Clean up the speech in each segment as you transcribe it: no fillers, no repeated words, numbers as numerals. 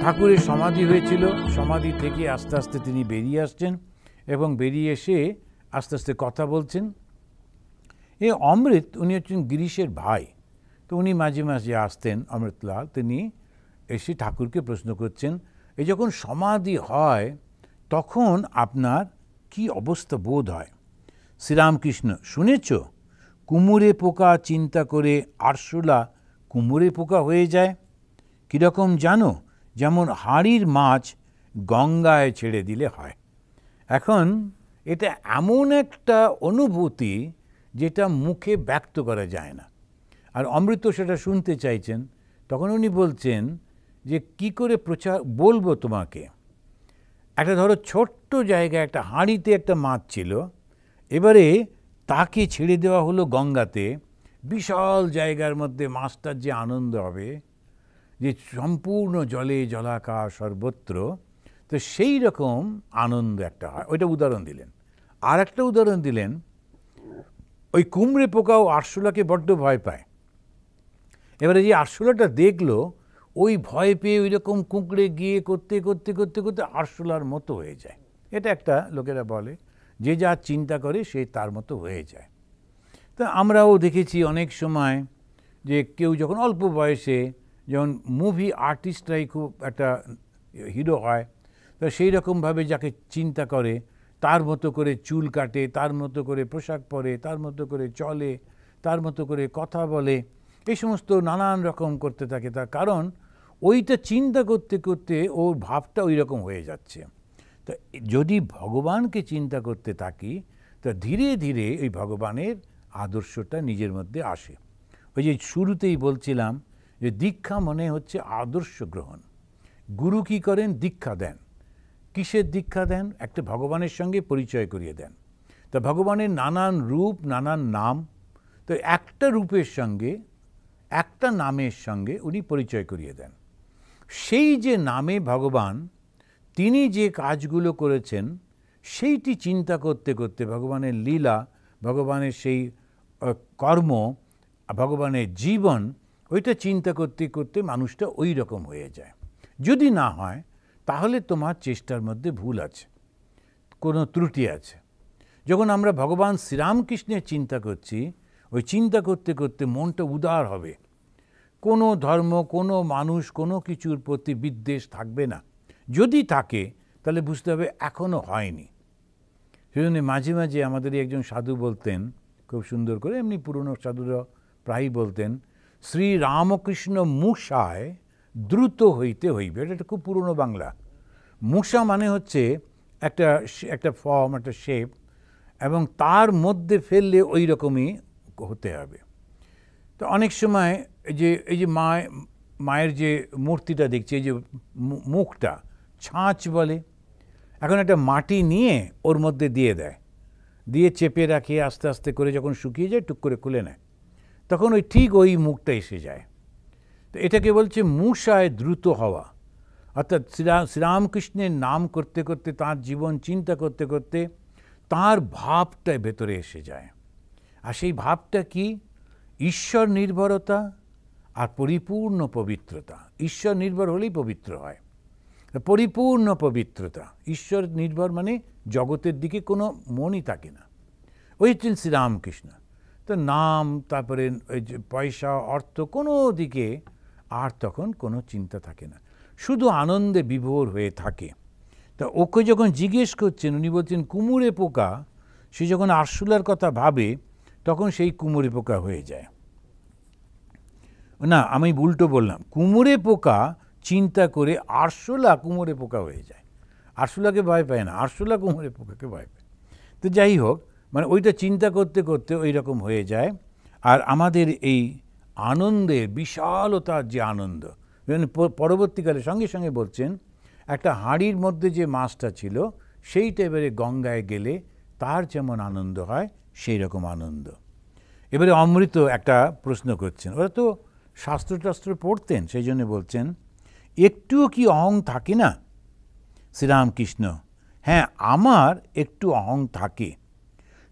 ঠাকুরের সমাধি হয়েছিল, সমাধি থেকে আস্তে আস্তে তিনি বেরিয়ে আসছেন এবং বেরিয়ে এসে আস্তে আস্তে কথা বলছেন। এ অমৃত উনি হচ্ছেন গিরিশের ভাই, তো উনি মাঝে মাঝে আসতেন অমৃতলাল, তিনি এসে ঠাকুরকে প্রশ্ন করছেন এই যখন সমাধি হয় তখন আপনার কি অবস্থা বোধ হয়? শ্রীরামকৃষ্ণ: শুনেছ, কুমুরে পোকা চিন্তা করে আরশোলা কুমুরে পোকা হয়ে যায়। কীরকম জানো? যেমন হাঁড়ির মাছ গঙ্গায় ছেড়ে দিলে হয়। এখন এটা এমন একটা অনুভূতি যেটা মুখে ব্যক্ত করা যায় না। আর অমৃত সেটা শুনতে চাইছেন, তখন উনি বলছেন যে কি করে বলবো তোমাকে। একটা ধরো ছোট্ট জায়গায় একটা হাঁড়িতে একটা মাছ ছিল, এবারে তাকে ছেড়ে দেওয়া হলো গঙ্গাতে। বিশাল জায়গার মধ্যে মাছটার যে আনন্দ হবে, যে সম্পূর্ণ জলে জলাকার সর্বত্র, তো সেই রকম আনন্দ একটা হয়। ওইটা উদাহরণ দিলেন। আর একটা উদাহরণ দিলেন, ওই কুমড়ে পোকাও আরশোলাকে বড্ড ভয় পায়। এবারে যে আরশোলাটা দেখলো, ওই ভয় পেয়ে ওই রকম কুঁকড়ে গিয়ে করতে করতে করতে করতে আরশোলার মতো হয়ে যায়। এটা একটা লোকেরা বলে যে যা চিন্তা করে সে তার মতো হয়ে যায়। তা আমরাও দেখেছি অনেক সময় যে কেউ যখন অল্প বয়সে, যেমন মুভি আর্টিস্টরাই খুব একটা হিরো হয়, তো সেই রকমভাবে যাকে চিন্তা করে তার মতো করে চুল কাটে, তার মতো করে পোশাক পরে, তার মতো করে চলে, তার মতো করে কথা বলে, এই সমস্ত নানান রকম করতে থাকে। তার কারণ ওইটা চিন্তা করতে করতে ওর ভাবটা ওই রকম হয়ে যাচ্ছে। তো যদি ভগবানকে চিন্তা করতে থাকি, তা ধীরে ধীরে এই ভগবানের আদর্শটা নিজের মধ্যে আসে। ওই যে শুরুতেই বলছিলাম যে দীক্ষা মনে হচ্ছে আদর্শ গ্রহণ। গুরু কি করেন? দীক্ষা দেন। কিসের দীক্ষা দেন? একটা ভগবানের সঙ্গে পরিচয় করিয়ে দেন। তা ভগবানের নানান রূপ, নানান নাম, তো একটা রূপের সঙ্গে, একটা নামের সঙ্গে উনি পরিচয় করিয়ে দেন। সেই যে নামে ভগবান, তিনি যে কাজগুলো করেছেন সেইটি চিন্তা করতে করতে, ভগবানের লীলা, ভগবানের সেই কর্ম, ভগবানের জীবন, ওইটা চিন্তা করতে করতে মানুষটা ওই রকম হয়ে যায়। যদি না হয় তাহলে তোমার চেষ্টার মধ্যে ভুল আছে, কোনো ত্রুটি আছে। যখন আমরা ভগবান শ্রীরামকৃষ্ণের চিন্তা করছি, ওই চিন্তা করতে করতে মনটা উদার হবে। কোনো ধর্ম, কোনো মানুষ, কোনো কিছুর প্রতি বিদ্বেষ থাকবে না। যদি থাকে তাহলে বুঝতে হবে এখনও হয়নি। সেজন্য মাঝে মাঝে আমাদের একজন সাধু বলতেন খুব সুন্দর করে, এমনি পুরনো সাধুরা প্রায়ই বলতেন, শ্রীরামকৃষ্ণ মূষায় দ্রুত হইতে হইবে। এটা খুব পুরনো বাংলা। মূষা মানে হচ্ছে একটা ফর্ম, একটা শেপ, এবং তার মধ্যে ফেললে ওই রকমই হতে হবে। তো অনেক সময় এই যে মায়ের যে মূর্তিটা দেখছি, এই যে মুখটা ছাঁচ বলে, এখন একটা মাটি নিয়ে ওর মধ্যে দিয়ে দেয়, দিয়ে চেপে রাখে, আস্তে আস্তে করে যখন শুকিয়ে যায় টুক করে খুলে নেয়, তখন ওই ঠিক ওই মুখটা এসে যায়। তো এটাকে বলছে মূষায় দ্রুত হওয়া। অর্থাৎ শ্রীরামকৃষ্ণের নাম করতে করতে, তাঁর জীবন চিন্তা করতে করতে তাঁর ভাবটা ভেতরে এসে যায়। আর সেই ভাবটা কি? ঈশ্বর নির্ভরতা আর পরিপূর্ণ পবিত্রতা। ঈশ্বর নির্ভর হলেই পবিত্র হয়। পরিপূর্ণ পবিত্রতা, ঈশ্বর নির্ভর মানে জগতের দিকে কোনো মনই থাকে না। ওই হচ্ছেন শ্রীরামকৃষ্ণ। তো নাম, তারপরে ওই যে পয়সা, অর্থ, কোনো দিকে আর তখন কোনো চিন্তা থাকে না, শুধু আনন্দে বিভোর হয়ে থাকে। তা ওকে যখন জিজ্ঞেস করছেন, উনি বলছেন কুমুরে পোকা, সে যখন আরশোলার কথা ভাবে তখন সেই কুমুরে পোকা হয়ে যায়। না, আমি উল্টো বললাম, কুমুরে পোকা চিন্তা করে আরশোলা কুমুরে পোকা হয়ে যায়। আরশোলাকে ভয় পায় না, আরশোলা কুমুরে পোকাকে ভয় পায়। তো যাই হোক, মানে ওইটা চিন্তা করতে করতে ওই রকম হয়ে যায়। আর আমাদের এই আনন্দের বিশালতার যে আনন্দ, পরবর্তীকালে সঙ্গে সঙ্গে বলছেন একটা হাঁড়ির মধ্যে যে মাছটা ছিল সেইটা এবারে গঙ্গায় গেলে তার যেমন আনন্দ হয় সেই রকম আনন্দ। এবারে অমৃত একটা প্রশ্ন করছেন, ওরা তো শাস্ত্র পড়তেন, সেই জন্য বলছেন, একটুও কি অহং থাকে না? শ্রীরামকৃষ্ণ: হ্যাঁ, আমার একটু অহং থাকে।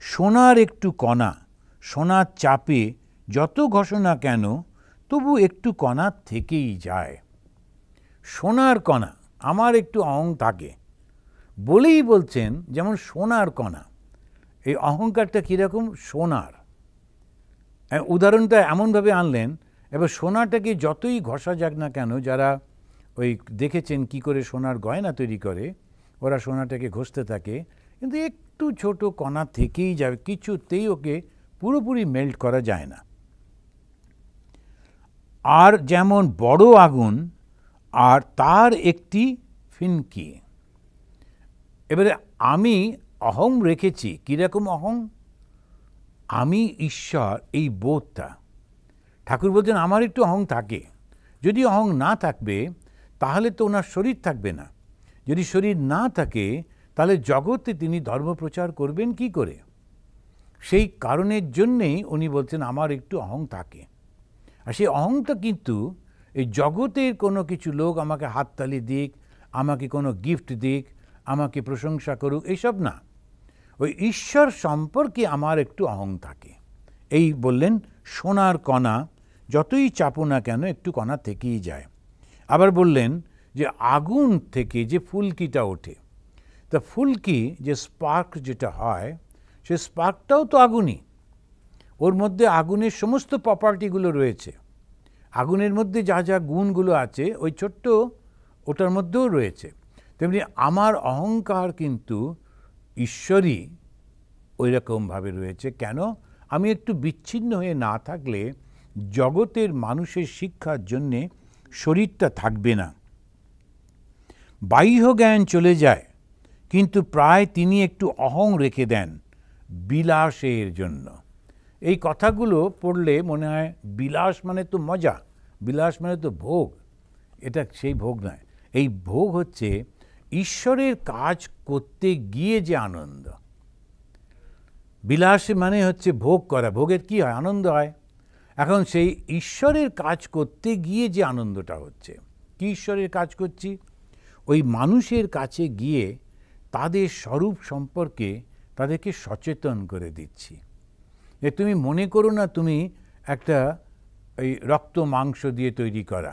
সোনার একটু কণা, সোনার চাপে যত ঘষো না কেন তবু একটু কণা থেকেই যায়। সোনার কণা, আমার একটু অহং থাকে বলেই বলছেন, যেমন সোনার কণা, এই অহংকারটা কীরকম? সোনার। উদাহরণটা এমনভাবে আনলেন, এবার সোনাটাকে যতই ঘষা যাক না কেন, যারা ওই দেখেছেন কি করে সোনার গয়না তৈরি করে, ওরা সোনাটাকে ঘষতে থাকে, কিন্তু একটু ছোট কণা থেকেই যাবে, কিছুতেই ওকে পুরোপুরি মেল্ট করা যায় না। আর যেমন বড় আগুন আর তার একটি ফিনকি। এবারে আমি অহং রেখেছি, কীরকম অহং? আমি ঈশ্বর, এই বোধটা। ঠাকুর বলছেন আমার একটু অহং থাকে। যদি অহং না থাকবে তাহলে তো ওনার শরীর থাকবে না। যদি শরীর না থাকে তাহলে জগতে তিনি ধর্ম প্রচার করবেন কি করে? সেই কারণের জন্যেই উনি বলছেন আমার একটু অহং থাকে। আর সেই অহংটা কিন্তু এই জগতের কোনো কিছু লোক আমাকে হাততালি দিক, আমাকে কোনো গিফট দিক, আমাকে প্রশংসা করুক, এইসব না। ওই ঈশ্বর সম্পর্কে আমার একটু অহং থাকে। এই বললেন সোনার কণা যতই চাপো না কেন একটু কণা থেকেই যায়। আবার বললেন যে আগুন থেকে যে ফুলকিটা ওঠে, তা ফুলকি যে স্পার্ক যেটা হয়, সে স্পার্কটাও তো আগুনই। ওর মধ্যে আগুনের সমস্ত প্রপার্টিগুলো রয়েছে, আগুনের মধ্যে যা যা গুণগুলো আছে ওই ছোট্ট ওটার মধ্যেও রয়েছে। তেমনি আমার অহংকার কিন্তু ঈশ্বরই ওই রকমভাবে রয়েছে। কেন? আমি একটু বিচ্ছিন্ন হয়ে না থাকলে জগতের মানুষের শিক্ষার জন্যে শরীরটা থাকবে না। বাহ্য জ্ঞান চলে যায়, কিন্তু প্রায় তিনি একটু অহং রেখে দেন বিলাসের জন্য। এই কথাগুলো পড়লে মনে হয় বিলাস মানে তো মজা, বিলাস মানে তো ভোগ। এটা সেই ভোগ নয়। এই ভোগ হচ্ছে ঈশ্বরের কাজ করতে গিয়ে যে আনন্দ। বিলাস মানে হচ্ছে ভোগ করা। ভোগের কি হয়? আনন্দ হয়। এখন সেই ঈশ্বরের কাজ করতে গিয়ে যে আনন্দটা হচ্ছে, কি ঈশ্বরের কাজ করছি? ওই মানুষের কাছে গিয়ে তাদের স্বরূপ সম্পর্কে তাদেরকে সচেতন করে দিচ্ছি। যে তুমি মনে করো না তুমি একটা এই রক্ত মাংস দিয়ে তৈরি করা,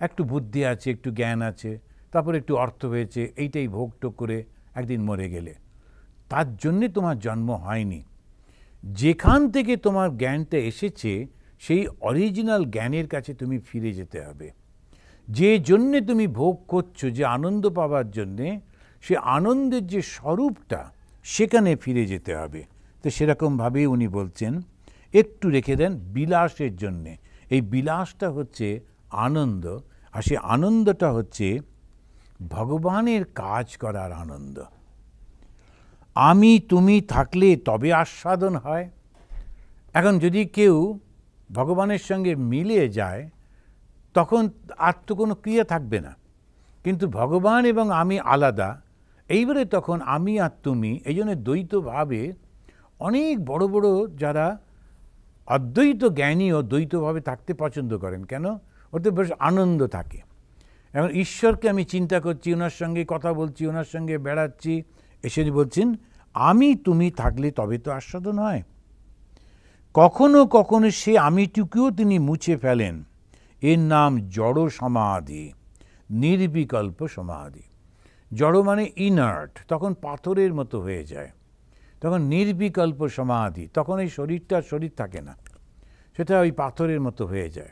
একটু বুদ্ধি আছে, একটু জ্ঞান আছে, তারপর একটু অর্থ হয়েছে, এইটাই ভোগটোগ করে একদিন মরে গেলে। তার জন্যে তোমার জন্ম হয়নি। যেখান থেকে তোমার জ্ঞানটা এসেছে সেই অরিজিনাল জ্ঞানের কাছে তুমি ফিরে যেতে হবে। যে জন্যে তুমি ভোগ করছো, যে আনন্দ পাওয়ার জন্যে, সে আনন্দের যে স্বরূপটা সেখানে ফিরে যেতে হবে। তো সেরকমভাবেই উনি বলছেন একটু রেখে দেন বিলাসের জন্যে। এই বিলাসটা হচ্ছে আনন্দ, আর সেই আনন্দটা হচ্ছে ভগবানের কাজ করার আনন্দ। আমি তুমি থাকলে তবে আস্বাদন হয়। এখন যদি কেউ ভগবানের সঙ্গে মিলিয়ে যায় তখন আর তো কোনো ক্রিয়া থাকবে না, কিন্তু ভগবান এবং আমি আলাদা। এইবারে তখন আমি আর তুমি, এই জন্য দ্বৈতভাবে অনেক বড় বড় যারা অদ্বৈত জ্ঞানীও দ্বৈতভাবে থাকতে পছন্দ করেন। কেন? ওতে বেশ আনন্দ থাকে। এখন ঈশ্বরকে আমি চিন্তা করছি, ওনার সঙ্গে কথা বলছি, ওনার সঙ্গে বেড়াচ্ছি, এসে বলছেন আমি তুমি থাকলে তবে তো আস্বাদন হয়। কখনো কখনো সে আমিটুকুও তিনি মুছে ফেলেন। এর নাম জড় সমাধি, নির্বিকল্প সমাধি। জড় মানে ইনার্ট, তখন পাথরের মতো হয়ে যায়। তখন নির্বিকল্প সমাধি, তখন এই শরীরটা শরীর থাকে না, সেটা ওই পাথরের মতো হয়ে যায়।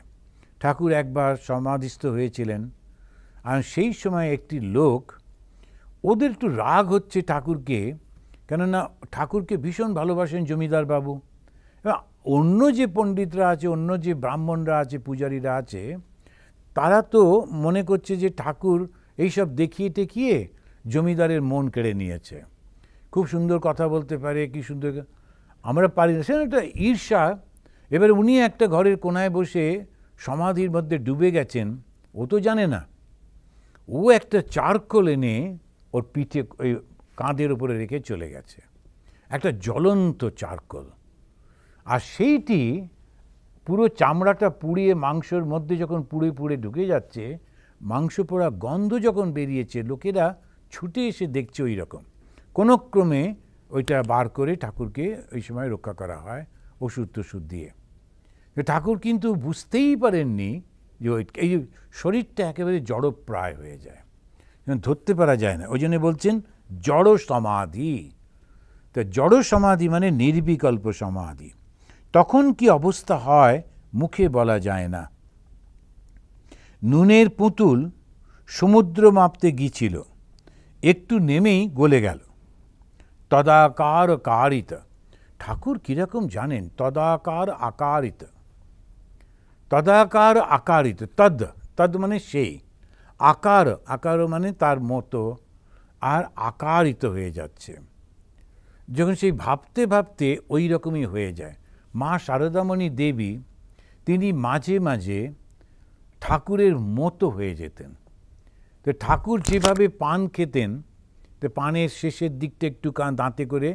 ঠাকুর একবার সমাধিস্থ হয়েছিলেন, আর সেই সময় একটি লোক, ওদের একটু রাগ হচ্ছে ঠাকুরকে, কেননা ঠাকুরকে ভীষণ ভালোবাসেন জমিদার বাবু। অন্য যে পণ্ডিতরা আছে, অন্য যে ব্রাহ্মণরা আছে, পূজারীরা আছে, তারা তো মনে করছে যে ঠাকুর এইসব দেখিয়ে টেকিয়ে জমিদারের মন কেড়ে নিয়েছে, খুব সুন্দর কথা বলতে পারে, কি সুন্দর, আমরা পারি না। সেটা একটা ঈর্ষা। এবার উনি একটা ঘরের কোনায় বসে সমাধির মধ্যে ডুবে গেছেন, ও তো জানে না। ও একটা চারকোল এনে ওর পিঠে, ওই কাঁধের উপরে রেখে চলে গেছে, একটা জ্বলন্ত চারকোল। আর সেইটি পুরো চামড়াটা পুড়িয়ে মাংসর মধ্যে যখন পুড়ে পুড়ে ঢুকে যাচ্ছে, মাংস পোড়া গন্ধ যখন বেরিয়েছে, লোকেরা ছুটে এসে দেখছে ওই রকম। কোনো ক্রমে ওইটা বার করে ঠাকুরকে ওই সময় রক্ষা করা হয় ওষুধ টষুধ দিয়ে। ঠাকুর কিন্তু বুঝতেই পারেননি যে এই যে শরীরটা একেবারে জড়প্রায় হয়ে যায়, ধরতে পারা যায় না। ওই জন্য বলছেন জড় সমাধি। তো জড় সমাধি মানে নির্বিকল্প সমাধি। তখন কি অবস্থা হয় মুখে বলা যায় না। নুনের পুতুল সমুদ্র মাপতে গিয়েছিল, একটু নেমেই গলে গেল। তদাকার কারিত। ঠাকুর কীরকম জানেন? তদাকার আকারিত, তদাকার আকারিত। তদ মানে সেই, আকার মানে তার মতো, আর আকারিত হয়ে যাচ্ছে। যখন সেই ভাবতে ভাবতে ওই রকমই হয়ে যায়। মা শারদামণি দেবী তিনি মাঝে মাঝে ঠাকুরের মতো হয়ে যেতেন। তো ঠাকুর যেভাবে পান খেতেন, তো পানের শেষের দিকটা একটু দাঁতে করে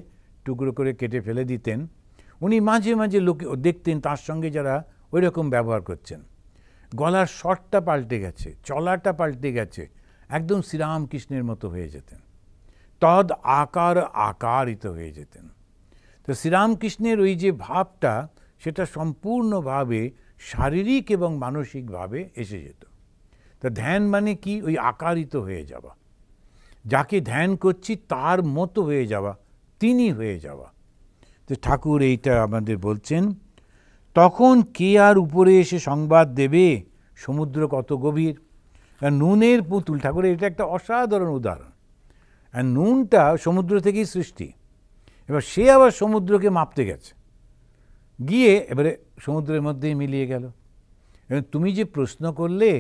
টুকরো করে কেটে ফেলে দিতেন, উনি মাঝে মাঝে লোকে দেখতেন তার সঙ্গে যারা ওই রকম ব্যবহার করছেন। গলার স্বরটা পাল্টে গেছে, চলাটা পাল্টে গেছে, একদম শ্রীরামকৃষ্ণের মতো হয়ে যেতেন। তদ আকারিত হয়ে যেতেন। তো শ্রীরামকৃষ্ণের ওই যে ভাবটা, সেটা সম্পূর্ণভাবে শারীরিক এবং মানসিকভাবে এসে যেত। তা ধ্যান মানে কি? ওই আকারিত হয়ে যাওয়া, যাকে ধ্যান করছি তার মতো হয়ে যাওয়া, তিনি হয়ে যাওয়া। তো ঠাকুর এইটা আমাদের বলছেন। তখন কে আর উপরে এসে সংবাদ দেবে সমুদ্র কত গভীর? নুনের পুতুল, ঠাকুরের এটা একটা অসাধারণ উদাহরণ। আর নুনটা সমুদ্র থেকেই সৃষ্টি। এবার সে আবার সমুদ্রকে মাপতে গেছে, গিয়ে এবারে সমুদ্রের মধ্যেই মিলিয়ে গেল। এবং তুমি যে প্রশ্ন করলে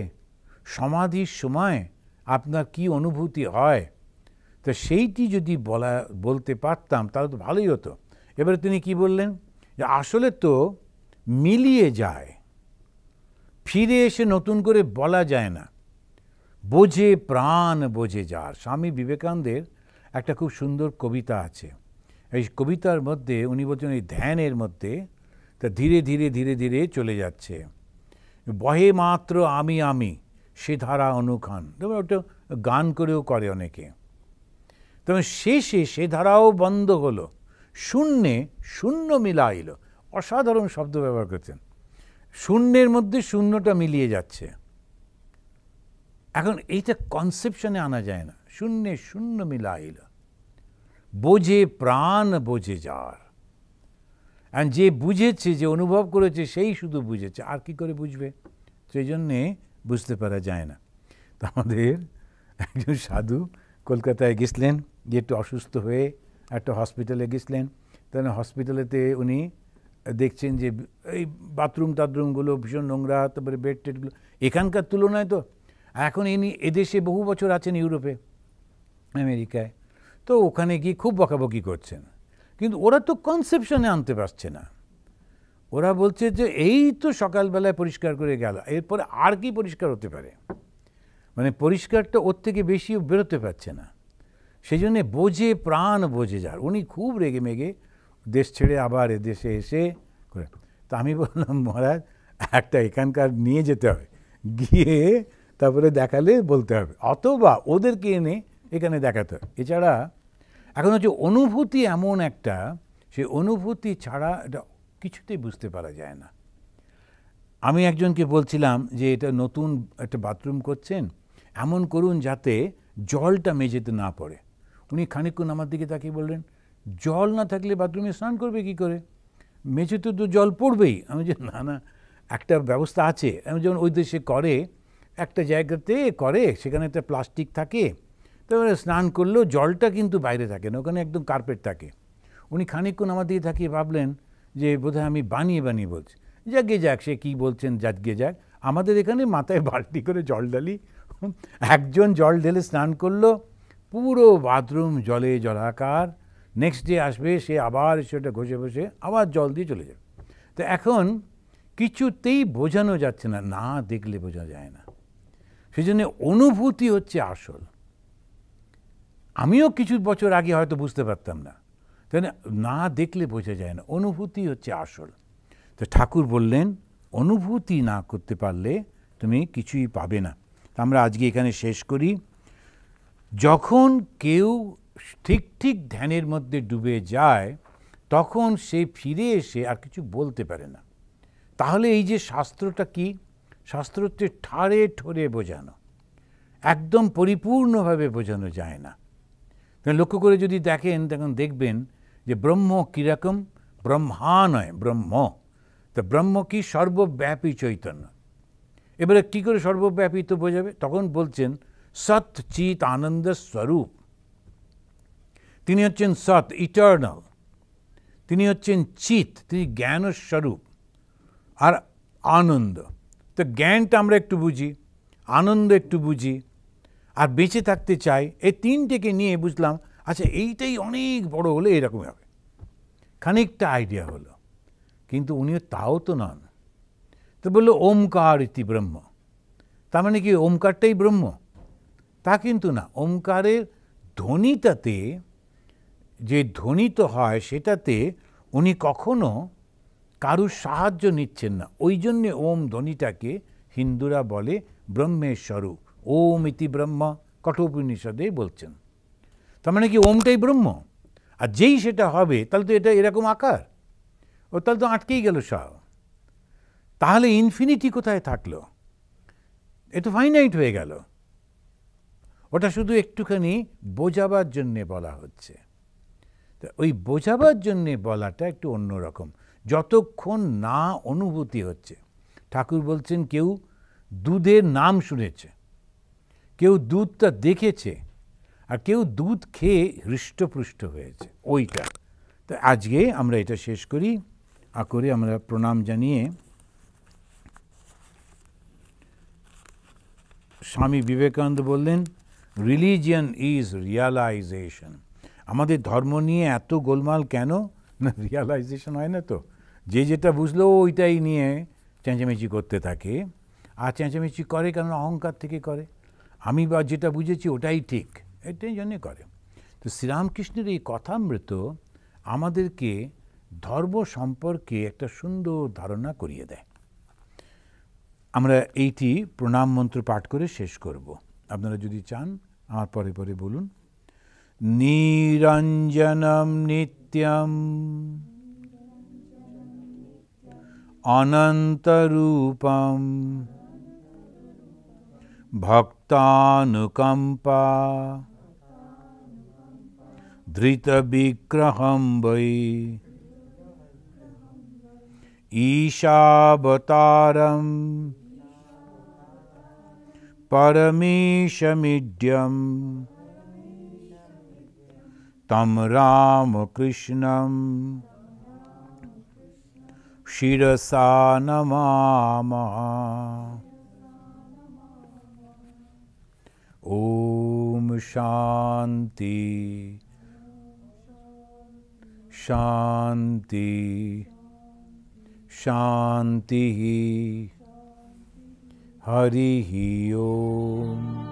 সমাধির সময় আপনার কি অনুভূতি হয়, তো সেইটি যদি বলতে পারতাম তাহলে তো ভালোই হতো। এবারে তিনি কি বললেন? যে আসলে তো মিলিয়ে যায়, ফিরে এসে নতুন করে বলা যায় না। বোঝে প্রাণ বোঝে যার। স্বামী বিবেকানন্দের একটা খুব সুন্দর কবিতা আছে। এই কবিতার মধ্যে উনি বলছেন এই ধ্যানের মধ্যে তা ধীরে ধীরে ধীরে ধীরে চলে যাচ্ছে। বহে মাত্র আমি আমি সে ধারা অনুখান। তবে ওটা গান করেও করে অনেকে। তবে শেষে সে ধারাও বন্ধ হলো, শূন্যে শূন্য মিলাইল। অসাধারণ শব্দ ব্যবহার করছেন। শূন্যের মধ্যে শূন্যটা মিলিয়ে যাচ্ছে। এখন এইটা কনসেপশনে আনা যায় না। শূন্যে শূন্য মিলাইল, বোঝে প্রাণ বোঝে যার। অ্যান্ড যে বুঝেছে, যে অনুভব করেছে, সেই শুধু বুঝেছে, আর কি করে বুঝবে? সেই জন্যে বুঝতে পারা যায় না। তো আমাদের একজন সাধু কলকাতায় গেছিলেন, যে একটু অসুস্থ হয়ে একটা হসপিটালে গেছিলেন। তাহলে হসপিটালেতে উনি দেখছেন যে এই বাথরুমগুলো ভীষণ নোংরা, তারপরে বেড টেডগুলো এখানকার তুলনায় তো। এখন ইনি এদেশে বহু বছর আছেন, ইউরোপে, আমেরিকায়। তো ওখানে গিয়ে খুব বকাবকি করছেন, কিন্তু ওরা তো কনসেপশনে আনতে পারছে না। ওরা বলছে যে এই তো সকালবেলায় পরিষ্কার করে গেল, এরপরে আর কি পরিষ্কার হতে পারে? মানে পরিষ্কারটা ওর থেকে বেশি বেরোতে পারছে না। সেই জন্যে বোঝে প্রাণ বোঝে যার। উনি খুব রেগে মেগে দেশ ছেড়ে আবার এদেশে এসে করে। তো আমি বললাম, মহারাজ একটা এখানকার নিয়ে যেতে হবে, গিয়ে তারপরে দেখালে বলতে হবে, অথবা ওদেরকে এনে এখানে দেখাতে হবে। এছাড়া এখন হচ্ছে অনুভূতি এমন একটা, সেই অনুভূতি ছাড়া এটা কিছুতেই বুঝতে পারা যায় না। আমি একজনকে বলছিলাম যে এটা নতুন একটা বাথরুম করছেন, এমন করুন যাতে জলটা মেঝেতে না পড়ে। উনি খানিকক্ষণ আমার দিকে তাকিয়ে বললেন, জল না থাকলে বাথরুমে স্নান করবে কি করে? মেঝেতে তো জল পড়বেই। আমি যে না না, একটা ব্যবস্থা আছে। আমি যেমন ওই দেশে করে, একটা জায়গাতে করে, সেখানে একটা প্লাস্টিক থাকে, তারপরে স্নান করলেও জলটা কিন্তু বাইরে থাকে না, ওখানে একদম কার্পেট থাকে। উনি খানিকক্ষণ আমার দিকে তাকিয়ে ভাবলেন যে বোধহয় আমি বানিয়ে বানিয়ে বলছি। যাকে যাক, সে কী বলছেন যাকে যাক। আমাদের এখানে মাথায় বালতি করে জল ঢালি, একজন জল ঢেলে স্নান করলো, পুরো বাথরুম জলে জলাকার। নেক্সট ডে আসবে, সে আবার সেটা ঘষে বসে আবার জল দিয়ে চলে যাবে। তো এখন কিছুতেই বোঝানো যাচ্ছে না, না দেখলে বোঝা যায় না। সেই জন্য অনুভূতি হচ্ছে আসল। আমিও কিছু বছর আগে হয়তো বুঝতে পারতাম না, তাই না দেখলে বোঝা যায় না, অনুভূতি হচ্ছে আসল। তো ঠাকুর বললেন, অনুভূতি না করতে পারলে তুমি কিছুই পাবে না। আমরা আজকে এখানে শেষ করি। যখন কেউ ঠিক ঠিক ধ্যানের মধ্যে ডুবে যায়, তখন সে ফিরে এসে আর কিছু বলতে পারে না। তাহলে এই যে শাস্ত্রটা কি? শাস্ত্র হচ্ছে ঠাড়ে ঠোরে বোঝানো, একদম পরিপূর্ণভাবে বোঝানো যায় না। লক্ষ্য করে যদি দেখেন তখন দেখবেন যে ব্রহ্ম কীরকম, ব্রহ্মা নয় ব্রহ্ম। তো ব্রহ্ম কি? সর্বব্যাপী চৈতন্য। এবারে কী করে সর্বব্যাপী তো বোঝাবে? তখন বলছেন সৎ চিৎ আনন্দ স্বরূপ। তিনি হচ্ছেন সৎ, ইটার্নাল। তিনি হচ্ছেন চিৎ, তিনি জ্ঞানস্বরূপ। আর আনন্দ, তো জ্ঞানটা আমরা একটু বুঝি, আনন্দ একটু বুঝি, আর বেঁচে থাকতে চাই। এই তিনটেকে নিয়ে বুঝলাম আচ্ছা এইটাই অনেক বড় হলে এরকম হবে, খানিকটা আইডিয়া হলো। কিন্তু উনিও তাও তো নন। তো বললো ওমকার ইতি ব্রহ্ম, তার মানে কি ওমকারটাই ব্রহ্ম? তা কিন্তু না। ওমকারের ধ্বনিটাতে, যে ধ্বনিত হয় সেটাতে উনি কখনো কারুর সাহায্য নিচ্ছেন না। ওই জন্যে ওম ধ্বনিটাকে হিন্দুরা বলে ব্রহ্মের স্বরূপ। ওম ইতি ব্রহ্ম কঠোপনিষদে বলছেন। তার মানে কি ওমটাই ব্রহ্ম। আর যেই সেটা হবে তাহলে তো এটা এরকম আকার, ও তাহলে তো আটকেই গেল সব। তাহলে ইনফিনিটি কোথায় থাকলো? এ তো ফাইনাইট হয়ে গেল। ওটা শুধু একটুখানি বোঝাবার জন্যে বলা হচ্ছে। তো ওই বোঝাবার জন্যে বলাটা একটু অন্যরকম, যতক্ষণ না অনুভূতি হচ্ছে। ঠাকুর বলছেন কেউ দুধের নাম শুনেছে, কেউ দুধটা দেখেছে, আর কেউ দুধ খেয়ে হৃষ্টপুষ্ট হয়েছে, ওইটা। তো আজকে আমরা এটা শেষ করি, করে আমরা প্রণাম জানিয়ে স্বামী বিবেকানন্দ বললেন রিলিজিয়ান ইজ রিয়ালাইজেশন। আমাদের ধর্ম নিয়ে এত গোলমাল কেন? না, রিয়ালাইজেশন হয় না তো। যে যেটা বুঝলো ওইটাই নিয়ে চেঁচামেচি করতে থাকে। আর চেঁচামেচি করে কারণ অহংকার থেকে করে। আমি বা যেটা বুঝেছি ওটাই ঠিক, এটাই জন্যে করে। তো শ্রীরামকৃষ্ণের এই কথামৃত আমাদেরকে ধর্ম সম্পর্কে একটা সুন্দর ধারণা করিয়ে দেয়। আমরা এইটি প্রণাম মন্ত্র পাঠ করে শেষ করব। আপনারা যদি চান আমার পরে পরে বলুন। নিরঞ্জনম নিত্যম অনন্তরূপম ভক্তানুকম্পা ধৃতবিগ্রহম বৈ ঈশাবতারম পরমেশমিড্যম তম রামকৃষ্ণম শিরসা নমামঃ। ওম শান্তি শান্তি শান্তি। হরি ওম।